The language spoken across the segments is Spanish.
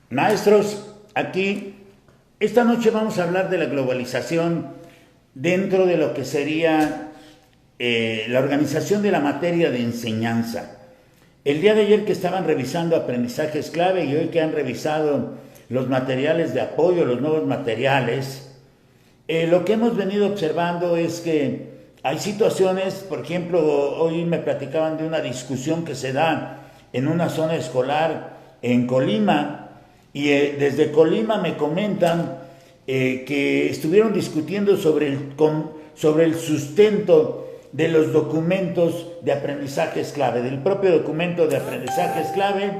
Maestros, aquí esta noche vamos a hablar de la globalización dentro de lo que sería la organización de la materia de enseñanza. El día de ayer que estaban revisando aprendizajes clave y hoy que han revisado los materiales de apoyo, los nuevos materiales, lo que hemos venido observando es que hay situaciones, por ejemplo, hoy me platicaban de una discusión que se da en una zona escolar en Colima, y desde Colima me comentan que estuvieron discutiendo sobre el sustento de los documentos de aprendizajes clave, del propio documento de aprendizajes clave,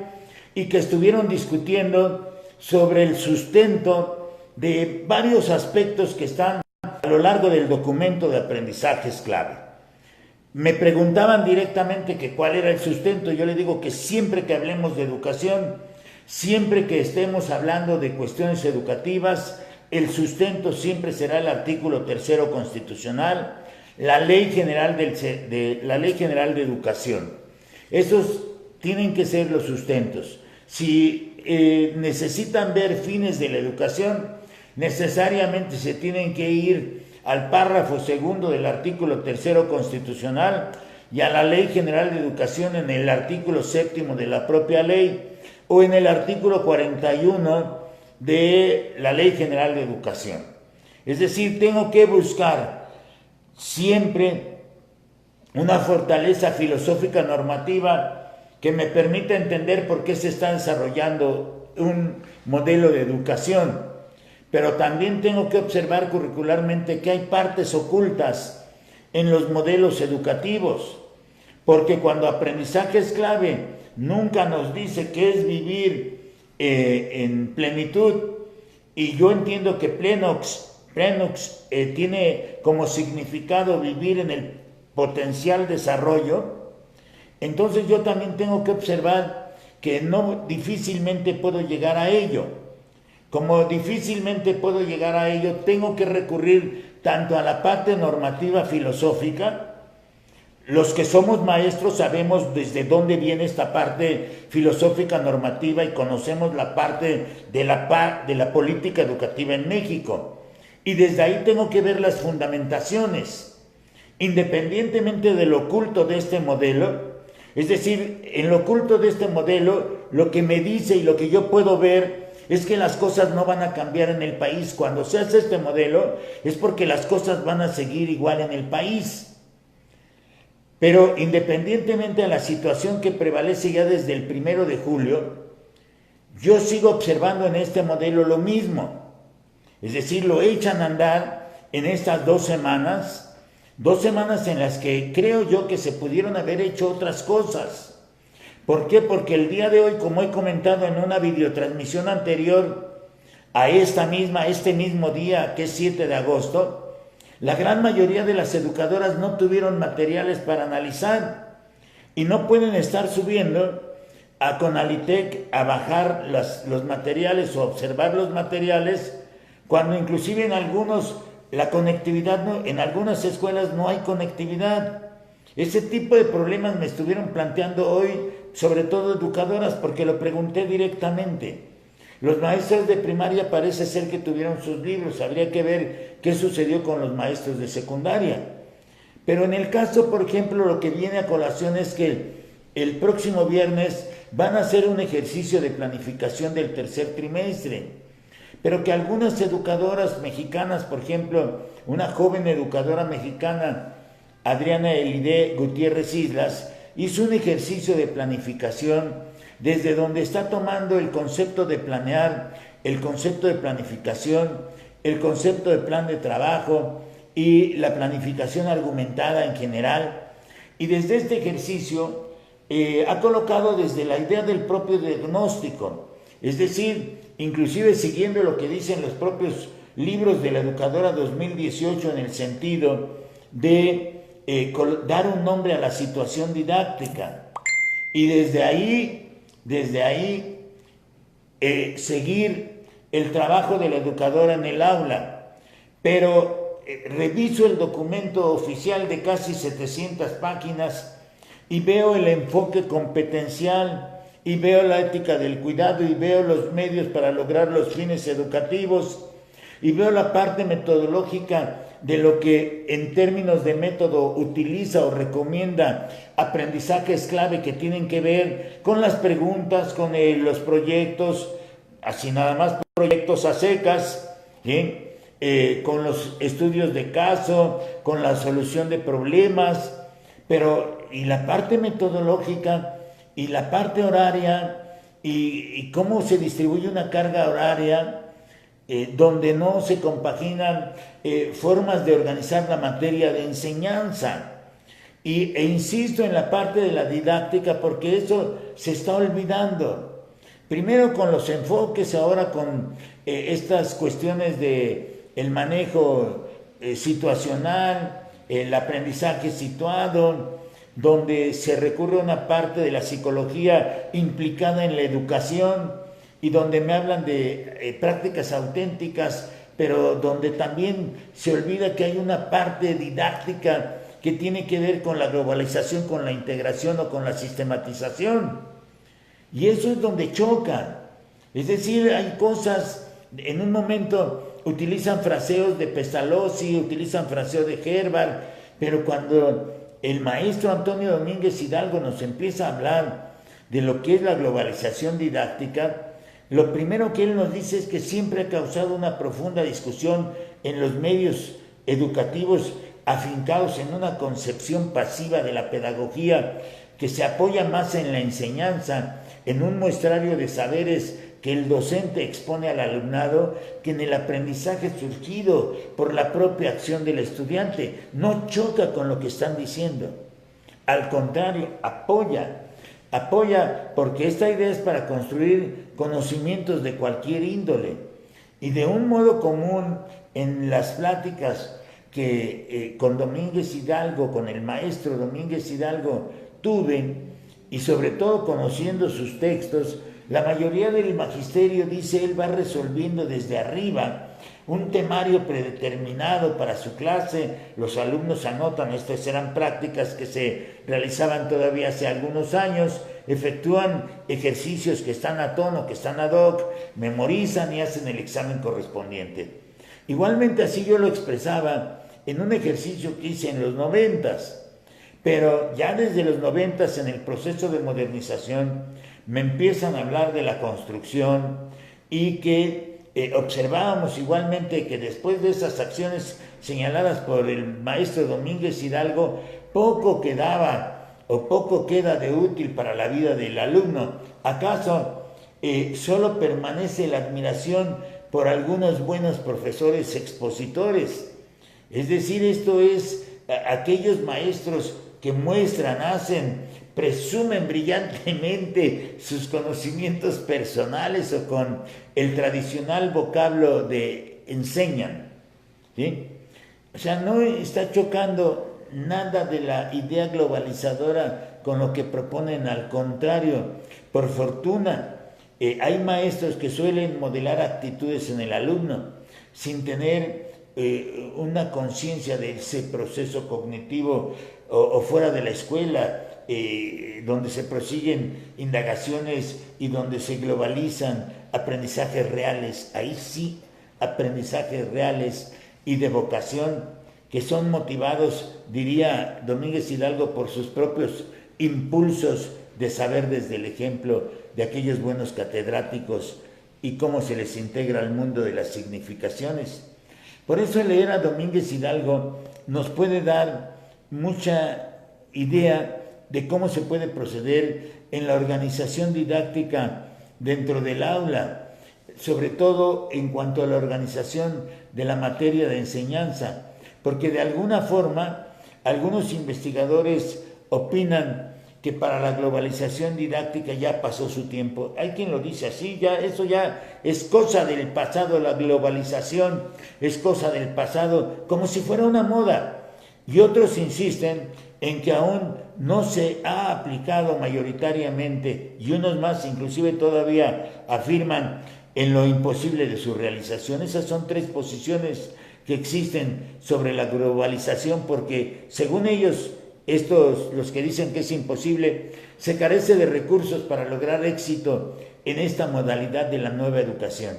y que estuvieron discutiendo sobre el sustento de varios aspectos que están a lo largo del documento de aprendizajes clave. Me preguntaban directamente que cuál era el sustento. Yo le digo que siempre que hablemos de educación, siempre que estemos hablando de cuestiones educativas, el sustento siempre será el artículo 3º constitucional, la Ley General de Educación. Esos tienen que ser los sustentos. Si necesitan ver fines de la educación, necesariamente se tienen que ir al párrafo segundo del artículo 3º constitucional y a la Ley General de Educación en el artículo 7º de la propia ley, o en el artículo 41 de la Ley General de Educación. Es decir, tengo que buscar siempre una fortaleza filosófica normativa que me permita entender por qué se está desarrollando un modelo de educación. Pero también tengo que observar curricularmente que hay partes ocultas en los modelos educativos, porque cuando aprendizaje es clave, nunca nos dice qué es vivir en plenitud, y yo entiendo que plenox tiene como significado vivir en el potencial desarrollo. Entonces yo también tengo que observar que difícilmente puedo llegar a ello. Como difícilmente puedo llegar a ello, tengo que recurrir tanto a la parte normativa filosófica. Los que somos maestros sabemos desde dónde viene esta parte filosófica normativa y conocemos la parte de la política educativa en México. Y desde ahí tengo que ver las fundamentaciones, independientemente de lo oculto de este modelo. Es decir, en lo oculto de este modelo, lo que me dice y lo que yo puedo ver es que las cosas no van a cambiar en el país. Cuando se hace este modelo es porque las cosas van a seguir igual en el país. Pero independientemente de la situación que prevalece ya desde el 1 de julio, yo sigo observando en este modelo lo mismo. Es decir, lo echan a andar en estas 2 semanas en las que creo yo que se pudieron haber hecho otras cosas. ¿Por qué? Porque el día de hoy, como he comentado en una videotransmisión anterior a este mismo día, que es 7 de agosto, la gran mayoría de las educadoras no tuvieron materiales para analizar y no pueden estar subiendo a Conalitec a bajar los materiales o observar los materiales, cuando inclusive en algunas escuelas no hay conectividad. Ese tipo de problemas me estuvieron planteando hoy, sobre todo educadoras, porque lo pregunté directamente. Los maestros de primaria parece ser que tuvieron sus libros, habría que ver qué sucedió con los maestros de secundaria. Pero en el caso, por ejemplo, lo que viene a colación es que el próximo viernes van a hacer un ejercicio de planificación del tercer trimestre, pero que algunas educadoras mexicanas, por ejemplo, una joven educadora mexicana, Adriana Elide Gutiérrez Islas, hizo un ejercicio de planificación desde donde está tomando el concepto de planear, el concepto de planificación, el concepto de plan de trabajo y la planificación argumentada en general. Y desde este ejercicio ha colocado desde la idea del propio diagnóstico, es decir, inclusive siguiendo lo que dicen los propios libros de la Educadora 2018 en el sentido de dar un nombre a la situación didáctica. Y desde ahí seguir el trabajo de la educadora en el aula. Pero reviso el documento oficial de casi 700 páginas y veo el enfoque competencial y veo la ética del cuidado, y veo los medios para lograr los fines educativos, y veo la parte metodológica de lo que en términos de método utiliza o recomienda aprendizajes clave que tienen que ver con las preguntas, con los proyectos, así nada más proyectos a secas, ¿sí? Con los estudios de caso, con la solución de problemas, pero y la parte metodológica y la parte horaria y cómo se distribuye una carga horaria, donde no se compaginan formas de organizar la materia de enseñanza. E insisto en la parte de la didáctica porque eso se está olvidando. Primero con los enfoques, ahora con estas cuestiones de el manejo situacional, el aprendizaje situado, donde se recurre a una parte de la psicología implicada en la educación y donde me hablan de prácticas auténticas, pero donde también se olvida que hay una parte didáctica que tiene que ver con la globalización, con la integración o con la sistematización. Y eso es donde choca. Es decir, hay cosas, en un momento utilizan fraseos de Pestalozzi, utilizan fraseos de Herbart, pero cuando el maestro Antonio Domínguez Hidalgo nos empieza a hablar de lo que es la globalización didáctica, lo primero que él nos dice es que siempre ha causado una profunda discusión en los medios educativos afincados en una concepción pasiva de la pedagogía que se apoya más en la enseñanza, en un muestrario de saberes que el docente expone al alumnado, que en el aprendizaje surgido por la propia acción del estudiante. No choca con lo que están diciendo. Al contrario, apoya porque esta idea es para construir conocimientos de cualquier índole. Y de un modo común, en las pláticas que con Domínguez Hidalgo, con el maestro Domínguez Hidalgo tuve, y sobre todo conociendo sus textos, la mayoría del magisterio, dice él, va resolviendo desde arriba un temario predeterminado para su clase. Los alumnos anotan, estas eran prácticas que se realizaban todavía hace algunos años, efectúan ejercicios que están a tono, que están ad hoc, memorizan y hacen el examen correspondiente. Igualmente así yo lo expresaba en un ejercicio que hice en los 90s, pero ya desde los 90s, en el proceso de modernización, me empiezan a hablar de la construcción y que observábamos igualmente que después de esas acciones señaladas por el maestro Domínguez Hidalgo, poco quedaba o poco queda de útil para la vida del alumno. ¿Acaso solo permanece la admiración por algunos buenos profesores expositores? Es decir, esto es aquellos maestros que muestran, hacen, presumen brillantemente sus conocimientos personales o con el tradicional vocablo de enseñan, ¿sí? O sea, no está chocando nada de la idea globalizadora con lo que proponen, al contrario. Por fortuna, hay maestros que suelen modelar actitudes en el alumno sin tener una conciencia de ese proceso cognitivo o fuera de la escuela, donde se prosiguen indagaciones y donde se globalizan aprendizajes reales. Ahí sí, aprendizajes reales y de vocación, que son motivados, diría Domínguez Hidalgo, por sus propios impulsos de saber desde el ejemplo de aquellos buenos catedráticos y cómo se les integra al mundo de las significaciones. Por eso leer a Domínguez Hidalgo nos puede dar mucha idea de cómo se puede proceder en la organización didáctica dentro del aula, sobre todo en cuanto a la organización de la materia de enseñanza, porque de alguna forma algunos investigadores opinan que para la globalización didáctica ya pasó su tiempo. Hay quien lo dice así, ya eso ya es cosa del pasado, la globalización es cosa del pasado, como si fuera una moda. Y otros insisten en que aún no se ha aplicado mayoritariamente, y unos más inclusive todavía afirman en lo imposible de su realización. Esas son tres posiciones que existen sobre la globalización, porque según ellos estos, los que dicen que es imposible, se carece de recursos para lograr éxito en esta modalidad de la nueva educación.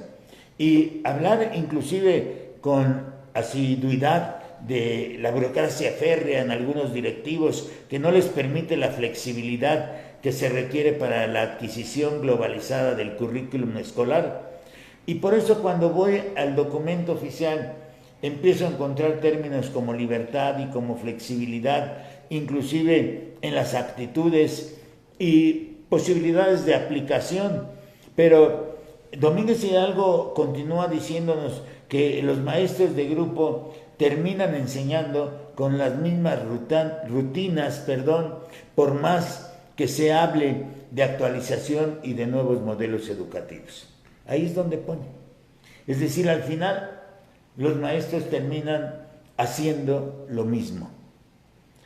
Y hablar inclusive con asiduidad de la burocracia férrea en algunos directivos que no les permite la flexibilidad que se requiere para la adquisición globalizada del currículum escolar. Y por eso cuando voy al documento oficial empiezo a encontrar términos como libertad y como flexibilidad, inclusive en las actitudes y posibilidades de aplicación. Pero Domínguez Hidalgo continúa diciéndonos que los maestros de grupo terminan enseñando con las mismas rutinas, por más que se hable de actualización y de nuevos modelos educativos. Ahí es donde pone. Es decir, al final los maestros terminan haciendo lo mismo.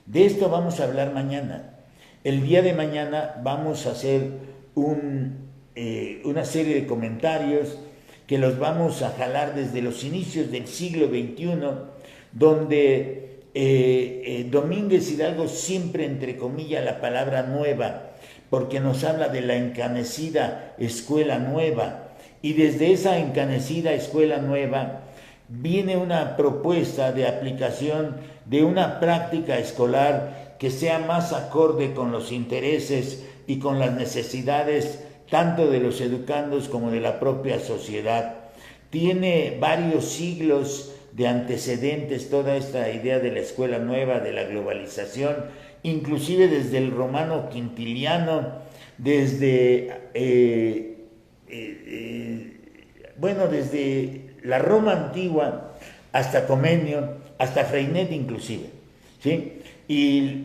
De esto vamos a hablar mañana. El día de mañana vamos a hacer una serie de comentarios que los vamos a jalar desde los inicios del siglo XXI, donde Domínguez Hidalgo siempre entrecomilla la palabra nueva, porque nos habla de la encanecida escuela nueva, y desde esa encanecida escuela nueva viene una propuesta de aplicación de una práctica escolar que sea más acorde con los intereses y con las necesidades tanto de los educandos como de la propia sociedad. Tiene varios siglos de antecedentes toda esta idea de la escuela nueva, de la globalización, inclusive desde el romano Quintiliano, desde la Roma antigua hasta Comenio, hasta Freinet inclusive, ¿sí? Y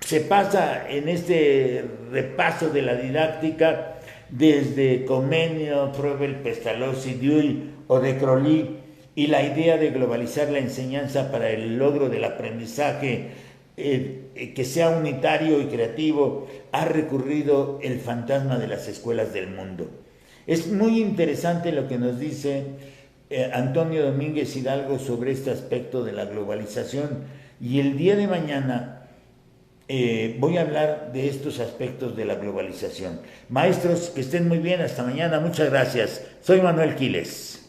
se pasa en este repaso de la didáctica desde Comenio, Froebel, Pestalozzi, Dewey o de Crowley, y la idea de globalizar la enseñanza para el logro del aprendizaje que sea unitario y creativo, ha recurrido el fantasma de las escuelas del mundo. Es muy interesante lo que nos dice Antonio Domínguez Hidalgo sobre este aspecto de la globalización, y el día de mañana voy a hablar de estos aspectos de la globalización. Maestros, que estén muy bien, hasta mañana, muchas gracias. Soy Manuel Quiles.